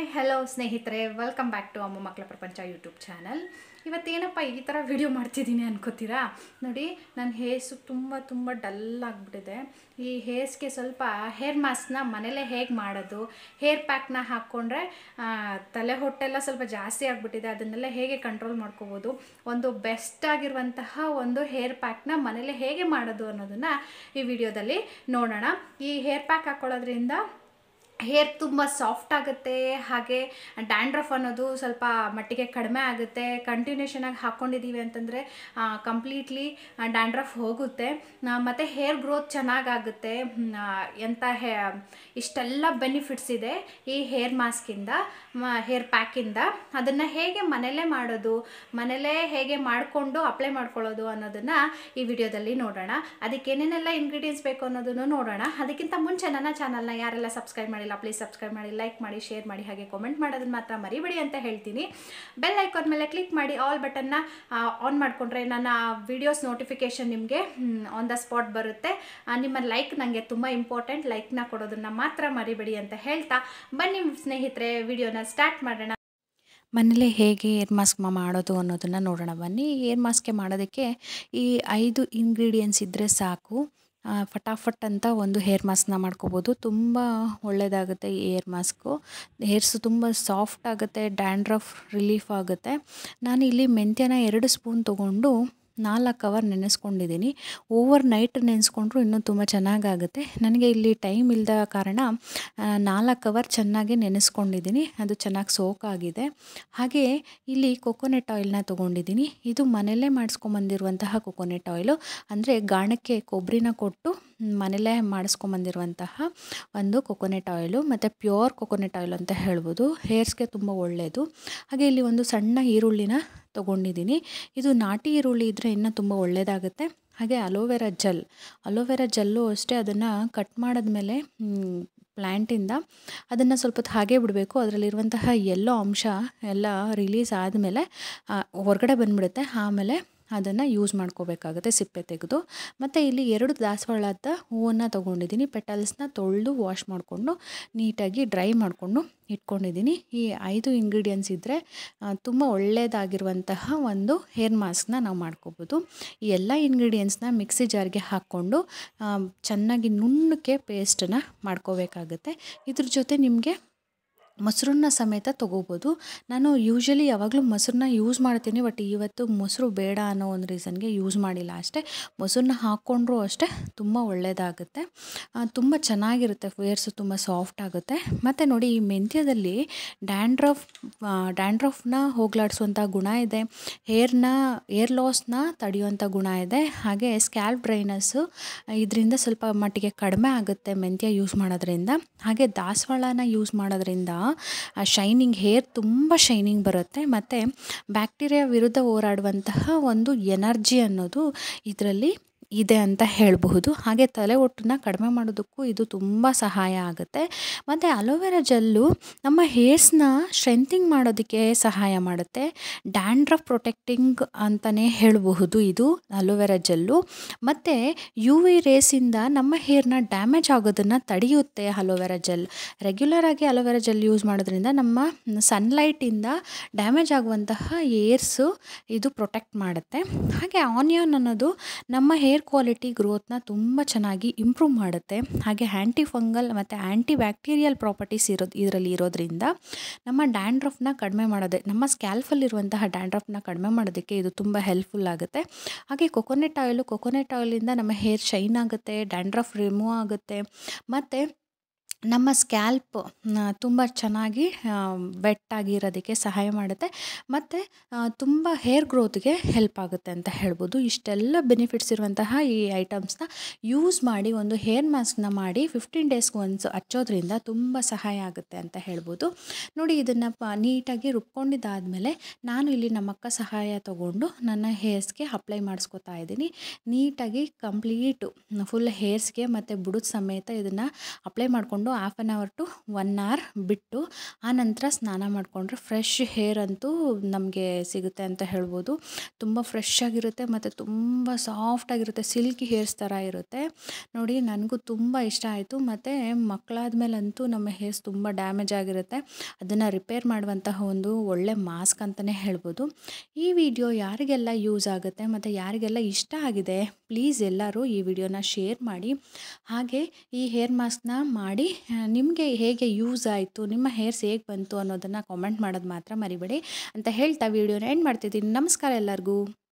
Hi hello ಸ್ನೇಹಿತರೆ, welcome back to ಅಮ್ಮ ಮಕ್ಕಳ ಪ್ರಪಂಚ ಯೂಟ್ಯೂಬ್ ಚಾನಲ್. ಇವತ್ತೇನಪ್ಪ ಈ ಥರ ವಿಡಿಯೋ ಮಾಡ್ತಿದ್ದೀನಿ ಅನ್ಕೋತೀರಾ? ನೋಡಿ, ನನ್ನ ಹೇರ್ಸು ತುಂಬ ಡಲ್ ಆಗಿಬಿಟ್ಟಿದೆ. ಈ ಹೇರ್ಸ್ಗೆ ಸ್ವಲ್ಪ ಹೇರ್ ಮಾಸ್ಕ್ನ ಮನೇಲೇ ಹೇಗೆ ಮಾಡೋದು, ಹೇರ್ ಪ್ಯಾಕ್ನ ಹಾಕ್ಕೊಂಡ್ರೆ ತಲೆ ಹೊಟ್ಟೆಲ್ಲ ಸ್ವಲ್ಪ ಜಾಸ್ತಿ ಆಗಿಬಿಟ್ಟಿದೆ, ಅದನ್ನೆಲ್ಲ ಹೇಗೆ ಕಂಟ್ರೋಲ್ ಮಾಡ್ಕೋಬೋದು, ಒಂದು ಬೆಸ್ಟ್ ಆಗಿರುವಂತಹ ಒಂದು ಹೇರ್ ಪ್ಯಾಕ್ನ ಮನೇಲೇ ಹೇಗೆ ಮಾಡೋದು ಅನ್ನೋದನ್ನು ಈ ವಿಡಿಯೋದಲ್ಲಿ ನೋಡೋಣ. ಈ ಹೇರ್ ಪ್ಯಾಕ್ ಹಾಕ್ಕೊಳ್ಳೋದ್ರಿಂದ ಹೇರ್ ತುಂಬ ಸಾಫ್ಟ್ ಆಗುತ್ತೆ, ಹಾಗೆ ಡ್ಯಾಂಡ್ರಫ್ ಅನ್ನೋದು ಸ್ವಲ್ಪ ಮಟ್ಟಿಗೆ ಕಡಿಮೆ ಆಗುತ್ತೆ. ಕಂಟಿನ್ಯೂಷನ್ ಆಗಿ ಹಾಕ್ಕೊಂಡಿದ್ದೀವಿ ಅಂತಂದರೆ ಕಂಪ್ಲೀಟ್ಲಿ ಡ್ಯಾಂಡ್ರಫ್ ಹೋಗುತ್ತೆ, ಮತ್ತು ಹೇರ್ ಗ್ರೋತ್ ಚೆನ್ನಾಗಾಗುತ್ತೆ. ಇಷ್ಟೆಲ್ಲ ಬೆನಿಫಿಟ್ಸ್ ಇದೆ ಈ ಹೇರ್ ಮಾಸ್ಕಿಂದ, ಹೇರ್ ಪ್ಯಾಕಿಂದ. ಅದನ್ನು ಹೇಗೆ ಮನೇಲೇ ಮಾಡೋದು, ಮನೇಲೇ ಹೇಗೆ ಮಾಡಿಕೊಂಡು ಅಪ್ಲೈ ಮಾಡ್ಕೊಳ್ಳೋದು ಅನ್ನೋದನ್ನು ಈ ವಿಡಿಯೋದಲ್ಲಿ ನೋಡೋಣ. ಅದಕ್ಕೆ ಏನೇನೆಲ್ಲ ಇಂಗ್ರೀಡಿಯೆಂಟ್ಸ್ ಬೇಕು ಅನ್ನೋದನ್ನು ನೋಡೋಣ. ಅದಕ್ಕಿಂತ ಮುಂಚೆ ನನ್ನ ಚಾನಲ್ನ ಯಾರೆಲ್ಲ ಸಬ್ಸ್ಕ್ರೈಬ್ ಮಾಡಿಲ್ಲ, ಪ್ಲೀಸ್ ಸಬ್ಸ್ಕ್ರೈಬ್ ಮಾಡಿ, ಲೈಕ್ ಮಾಡಿ, ಶೇರ್ ಮಾಡಿ, ಹಾಗೆ ಕಾಮೆಂಟ್ ಮಾಡೋದನ್ನ ಮಾತ್ರ ಮರಿಬೇಡಿ ಅಂತ ಹೇಳ್ತೀನಿ. ಬೆಲ್ ಐಕಾನ್ ಮೇಲೆ ಕ್ಲಿಕ್ ಮಾಡಿ ಆಲ್ ಬಟನ್ನ ಆನ್ ಮಾಡಿಕೊಂಡ್ರೆ ನನ್ನ ವಿಡಿಯೋಸ್ ನೋಟಿಫಿಕೇಷನ್ ನಿಮಗೆ ಆನ್ ದ ಸ್ಪಾಟ್ ಬರುತ್ತೆ. ನಿಮ್ಮ ಲೈಕ್ ನನಗೆ ತುಂಬ ಇಂಪಾರ್ಟೆಂಟ್, ಲೈಕ್ನ ಕೊಡೋದನ್ನು ಮಾತ್ರ ಮರಿಬೇಡಿ ಅಂತ ಹೇಳ್ತಾ ಬನ್ನಿ ಸ್ನೇಹಿತರೆ, ವಿಡಿಯೋನ ಸ್ಟಾರ್ಟ್ ಮಾಡೋಣ. ಮನೇಲೆ ಹೇಗೆ ಏರ್ ಮಾಸ್ಕ್ ಮಾಡೋದು ಅನ್ನೋದನ್ನು ನೋಡೋಣ ಬನ್ನಿ. ಏರ್ ಮಾಸ್ಕ್ಗೆ ಮಾಡೋದಕ್ಕೆ ಈ 5 ಇಂಗ್ರೀಡಿಯೆಂಟ್ಸ್ ಇದ್ದರೆ ಸಾಕು. ಫಟಾಫಟ್ ಅಂತ ಒಂದು ಹೇರ್ ಮಾಸ್ಕ್ನ ಮಾಡ್ಕೋಬೋದು. ತುಂಬ ಒಳ್ಳೆಯದಾಗುತ್ತೆ ಈ ಏರ್ ಮಾಸ್ಕು. ಹೇರ್ಸು ತುಂಬ ಸಾಫ್ಟ್ ಆಗುತ್ತೆ, ಡ್ಯಾಂಡ್ರಫ್ ರಿಲೀಫ್ ಆಗುತ್ತೆ. ನಾನಿಲ್ಲಿ ಮೆಂತ್ಯನ 2 ಸ್ಪೂನ್ ತೊಗೊಂಡು 4 ಅವರ್ ನೆನೆಸ್ಕೊಂಡಿದ್ದೀನಿ. ಓವರ್ ನೈಟ್ ನೆನೆಸ್ಕೊಂಡ್ರು ಇನ್ನೂ ತುಂಬ ಚೆನ್ನಾಗಾಗುತ್ತೆ. ನನಗೆ ಇಲ್ಲಿ ಟೈಮ್ ಇಲ್ಲದ ಕಾರಣ 4 ಅವರ್ ಚೆನ್ನಾಗಿ ನೆನೆಸ್ಕೊಂಡಿದ್ದೀನಿ, ಅದು ಚೆನ್ನಾಗಿ ಸೋಕಾಗಿದೆ. ಹಾಗೆ ಇಲ್ಲಿ ಕೊಕೊನೆಟ್ ಆಯಿಲ್ನ ತೊಗೊಂಡಿದ್ದೀನಿ. ಇದು ಮನೆಯಲ್ಲೇ ಮಾಡಿಸ್ಕೊಂಬಂದಿರುವಂತಹ ಕೊಕೊನೆಟ್ ಆಯಿಲು, ಅಂದರೆ ಗಾಣಕ್ಕೆ ಕೊಬ್ಬರಿನ ಕೊಟ್ಟು ಮನೆಯಲ್ಲೇ ಮಾಡಿಸ್ಕೊಂಬಂದಿರುವಂತಹ ಒಂದು ಕೊಕೊನೆಟ್ ಆಯಿಲು, ಮತ್ತು ಪ್ಯೂರ್ ಕೊಕೊನೆಟ್ ಆಯಿಲ್ ಅಂತ ಹೇಳ್ಬೋದು. ಹೇರ್ಸ್ಗೆ ತುಂಬ ಒಳ್ಳೆಯದು. ಹಾಗೆ ಇಲ್ಲಿ ಒಂದು ಸಣ್ಣ ಈರುಳ್ಳಿನ ತೊಗೊಂಡಿದ್ದೀನಿ. ಇದು ನಾಟಿ ಈರುಳ್ಳಿ ಇದ್ದರೆ ಇನ್ನೂ ತುಂಬ ಒಳ್ಳೆಯದಾಗುತ್ತೆ. ಹಾಗೆ ಅಲೋವೆರಾ ಜೆಲ್ಲು ಅಷ್ಟೇ, ಅದನ್ನು ಕಟ್ ಮಾಡಿದ್ಮೇಲೆ ಪ್ಲ್ಯಾಂಟಿಂದ ಅದನ್ನು ಸ್ವಲ್ಪ ಹೊತ್ತು ಹಾಗೇ ಬಿಡಬೇಕು. ಅದರಲ್ಲಿರುವಂತಹ ಎಲ್ಲೋ ಅಂಶ ಎಲ್ಲ ರಿಲೀಸ್ ಆದಮೇಲೆ ಹೊರಗಡೆ ಬಂದುಬಿಡುತ್ತೆ. ಆಮೇಲೆ ಅದನ್ನು ಯೂಸ್ ಮಾಡ್ಕೋಬೇಕಾಗುತ್ತೆ ಸಿಪ್ಪೆ ತೆಗೆದು. ಮತ್ತು ಇಲ್ಲಿ 2 ದಾಸವಾಳದ ಹೂವನ್ನು ತೊಗೊಂಡಿದ್ದೀನಿ. ಪೆಟಲ್ಸ್ನ ತೊಳೆದು ವಾಶ್ ಮಾಡಿಕೊಂಡು ನೀಟಾಗಿ ಡ್ರೈ ಮಾಡಿಕೊಂಡು ಇಟ್ಕೊಂಡಿದ್ದೀನಿ. ಈ 5 ಇಂಗ್ರೀಡಿಯೆಂಟ್ಸ್ ಇದ್ದರೆ ತುಂಬ ಒಳ್ಳೆಯದಾಗಿರುವಂತಹ ಒಂದು ಹೇರ್ ಮಾಸ್ಕ್ನ ನಾವು ಮಾಡ್ಕೋಬೋದು. ಈ ಎಲ್ಲ ಇಂಗ್ರೀಡಿಯೆಂಟ್ಸ್ನ ಮಿಕ್ಸಿ ಜಾರ್ಗೆ ಹಾಕ್ಕೊಂಡು ಚೆನ್ನಾಗಿ ನುಣ್ಣಕ್ಕೆ ಪೇಸ್ಟನ್ನು ಮಾಡ್ಕೋಬೇಕಾಗುತ್ತೆ. ಇದ್ರ ಜೊತೆ ನಿಮಗೆ ಮೊಸರನ್ನ ಸಮೇತ ತೊಗೋಬೋದು. ನಾನು ಯೂಶ್ವಲಿ ಯಾವಾಗಲೂ ಮೊಸರನ್ನ ಯೂಸ್ ಮಾಡ್ತೀನಿ, ಬಟ್ ಇವತ್ತು ಮೊಸರು ಬೇಡ ಅನ್ನೋ ಒಂದು ರೀಸನ್ಗೆ ಯೂಸ್ ಮಾಡಿಲ್ಲ ಅಷ್ಟೇ. ಮೊಸರನ್ನ ಹಾಕ್ಕೊಂಡ್ರೂ ಅಷ್ಟೇ ತುಂಬ ಒಳ್ಳೆಯದಾಗುತ್ತೆ, ತುಂಬ ಚೆನ್ನಾಗಿರುತ್ತೆ. ಹೇರ್ಸು ತುಂಬ ಸಾಫ್ಟ್ ಆಗುತ್ತೆ. ಮತ್ತು ನೋಡಿ, ಈ ಮೆಂತ್ಯದಲ್ಲಿ ಡ್ಯಾಂಡ್ರಫ್ನ ಹೋಗಲಾಡಿಸುವಂಥ ಗುಣ ಇದೆ, ಏರ್ ಲಾಸ್ನ ತಡೆಯುವಂಥ ಗುಣ ಇದೆ. ಹಾಗೆ ಸ್ಕ್ಯಾಲ್ಪ್ ಡ್ರೈನೆಸ್ಸು ಇದರಿಂದ ಸ್ವಲ್ಪ ಮಟ್ಟಿಗೆ ಕಡಿಮೆ ಆಗುತ್ತೆ ಮೆಂತ್ಯ ಯೂಸ್ ಮಾಡೋದ್ರಿಂದ. ಹಾಗೆ ದಾಸವಾಳನ ಯೂಸ್ ಮಾಡೋದ್ರಿಂದ ಹೇರ್ ತುಂಬ ಶೈನಿಂಗ್ ಬರುತ್ತೆ, ಮತ್ತು ಬ್ಯಾಕ್ಟೀರಿಯಾ ವಿರುದ್ಧ ಹೋರಾಡುವಂತಹ ಒಂದು ಎನರ್ಜಿ ಅನ್ನೋದು ಇದರಲ್ಲಿ ಇದೆ ಅಂತ ಹೇಳಬಹುದು. ಹಾಗೆ ತಲೆ ಒಟ್ಟನ್ನ ಕಡಿಮೆ ಮಾಡೋದಕ್ಕೂ ಇದು ತುಂಬ ಸಹಾಯ ಆಗುತ್ತೆ. ಮತ್ತು ಅಲೋವೆರಾ ಜೆಲ್ಲು ನಮ್ಮ ಹೇರ್ಸ್ನ ಸ್ಟ್ರೆಂಥಿಂಗ್ ಮಾಡೋದಕ್ಕೆ ಸಹಾಯ ಮಾಡುತ್ತೆ. ಡ್ಯಾಂಡ್ರಫ್ ಪ್ರೊಟೆಕ್ಟಿಂಗ್ ಅಂತಲೇ ಹೇಳಬಹುದು ಇದು ಅಲೋವೆರಾ ಜೆಲ್ಲು. ಮತ್ತು UV ರೇಸಿಂದ ನಮ್ಮ ಹೇರ್ನ ಡ್ಯಾಮೇಜ್ ಆಗೋದನ್ನು ತಡೆಯುತ್ತೆ ಅಲೋವೆರಾ ಜೆಲ್. ರೆಗ್ಯುಲರಾಗಿ ಅಲೋವೆರಾ ಜೆಲ್ ಯೂಸ್ ಮಾಡೋದ್ರಿಂದ ನಮ್ಮ ಸನ್ಲೈಟಿಂದ ಡ್ಯಾಮೇಜ್ ಆಗುವಂತಹ ಏರ್ಸು ಇದು ಪ್ರೊಟೆಕ್ಟ್ ಮಾಡುತ್ತೆ. ಹಾಗೆ ಆನಿಯನ್ ಅನ್ನೋದು ನಮ್ಮ ಹೇರ್ ಕ್ವಾಲಿಟಿ ಗ್ರೋತ್ನ ತುಂಬ ಚೆನ್ನಾಗಿ ಇಂಪ್ರೂವ್ ಮಾಡುತ್ತೆ. ಹಾಗೆ ಆ್ಯಂಟಿ ಫಂಗಲ್ ಮತ್ತು ಆ್ಯಂಟಿ ಬ್ಯಾಕ್ಟೀರಿಯಲ್ ಪ್ರಾಪರ್ಟೀಸ್ ಇದರಲ್ಲಿ ಇರೋದ್ರಿಂದ ನಮ್ಮ ಡ್ಯಾಂಡ್ರಫ್ನ ಕಡಿಮೆ ನಮ್ಮ ಸ್ಕ್ಯಾಲ್ಫಲ್ಲಿರುವಂತಹ ಡ್ಯಾಂಡ್ರಫ್ನ ಕಡಿಮೆ ಮಾಡೋದಕ್ಕೆ ಇದು ತುಂಬ ಹೆಲ್ಪ್ಫುಲ್ ಆಗುತ್ತೆ. ಹಾಗೆ ಕೊಕೊನೆಟ್ ಆಯಿಲಿಂದ ನಮ್ಮ ಹೇರ್ ಶೈನ್ ಆಗುತ್ತೆ, ಡ್ಯಾಂಡ್ರಫ್ ರಿಮೂವ್ ಆಗುತ್ತೆ, ಮತ್ತು ನಮ್ಮ ಸ್ಕ್ಯಾಲ್ಪ್ ತುಂಬ ಚೆನ್ನಾಗಿ ವೆಟ್ಟಾಗಿರೋದಕ್ಕೆ ಸಹಾಯ ಮಾಡುತ್ತೆ, ಮತ್ತು ತುಂಬ ಹೇರ್ ಗ್ರೋತ್ಗೆ ಹೆಲ್ಪ್ ಆಗುತ್ತೆ ಅಂತ ಹೇಳ್ಬೋದು. ಇಷ್ಟೆಲ್ಲ ಬೆನಿಫಿಟ್ಸ್ ಇರುವಂತಹ ಈ ಐಟಮ್ಸ್ನ ಯೂಸ್ ಮಾಡಿ ಒಂದು ಹೇರ್ ಮಾಸ್ಕ್ನ ಮಾಡಿ 15 ಡೇಸ್ಗೆ ಒನ್ಸ್ ಹಚ್ಚೋದ್ರಿಂದ ತುಂಬ ಸಹಾಯ ಆಗುತ್ತೆ ಅಂತ ಹೇಳ್ಬೋದು. ನೋಡಿ, ಇದನ್ನು ನೀಟಾಗಿ ರುಬ್ಕೊಂಡಿದ್ದಾದಮೇಲೆ ನಾನು ಇಲ್ಲಿ ನಮ್ಮ ಅಕ್ಕ ಸಹಾಯ ತೊಗೊಂಡು ನನ್ನ ಹೇರ್ಸ್ಗೆ ಅಪ್ಲೈ ಮಾಡಿಸ್ಕೊತಾ ಇದ್ದೀನಿ. ನೀಟಾಗಿ ಕಂಪ್ಲೀಟು ಫುಲ್ ಹೇರ್ಸ್ಗೆ ಮತ್ತು ಬುಡದ ಸಮೇತ ಇದನ್ನು ಅಪ್ಲೈ ಮಾಡಿಕೊಂಡು half an hour to 1 hour ಬಿಟ್ಟು ಆನಂತರ ಸ್ನಾನ ಮಾಡಿಕೊಂಡ್ರೆ ಫ್ರೆಶ್ ಹೇರ್ ಅಂತೂ ನಮಗೆ ಸಿಗುತ್ತೆ ಅಂತ ಹೇಳ್ಬೋದು. ತುಂಬ ಫ್ರೆಶ್ ಆಗಿರುತ್ತೆ ಮತ್ತು ತುಂಬ ಸಾಫ್ಟಾಗಿರುತ್ತೆ, ಸಿಲ್ಕಿ ಹೇರ್ಸ್ ಥರ ಇರುತ್ತೆ. ನೋಡಿ ನನಗೂ ತುಂಬ ಇಷ್ಟ ಆಯಿತು. ಮತ್ತು ಮಕ್ಕಳಾದ್ಮೇಲಂತೂ ನಮ್ಮ ಹೇರ್ಸ್ ತುಂಬ ಡ್ಯಾಮೇಜ್ ಆಗಿರುತ್ತೆ, ಅದನ್ನು ರಿಪೇರ್ ಮಾಡುವಂತಹ ಒಂದು ಒಳ್ಳೆ ಮಾಸ್ಕ್ ಅಂತಲೇ ಹೇಳ್ಬೋದು. ಈ ವಿಡಿಯೋ ಯಾರಿಗೆಲ್ಲ ಯೂಸ್ ಆಗುತ್ತೆ ಮತ್ತು ಯಾರಿಗೆಲ್ಲ ಇಷ್ಟ ಆಗಿದೆ ಪ್ಲೀಸ್ ಎಲ್ಲರೂ ಈ ವಿಡಿಯೋನ ಶೇರ್ ಮಾಡಿ. ಹಾಗೆ ಈ ಹೇರ್ ಮಾಸ್ಕ್ನ ಮಾಡಿ ನಿಮಗೆ ಹೇಗೆ ಯೂಸ್ ಆಯಿತು, ನಿಮ್ಮ ಹೇರ್ಸ್ ಹೇಗೆ ಬಂತು ಅನ್ನೋದನ್ನು ಕಾಮೆಂಟ್ ಮಾಡೋದು ಮಾತ್ರ ಮರಿಬೇಡಿ ಅಂತ ಹೇಳ್ತಾ ವಿಡಿಯೋನ ಎಂಡ್ ಮಾಡ್ತಿದ್ದೀನಿ. ನಮಸ್ಕಾರ ಎಲ್ಲರಿಗೂ.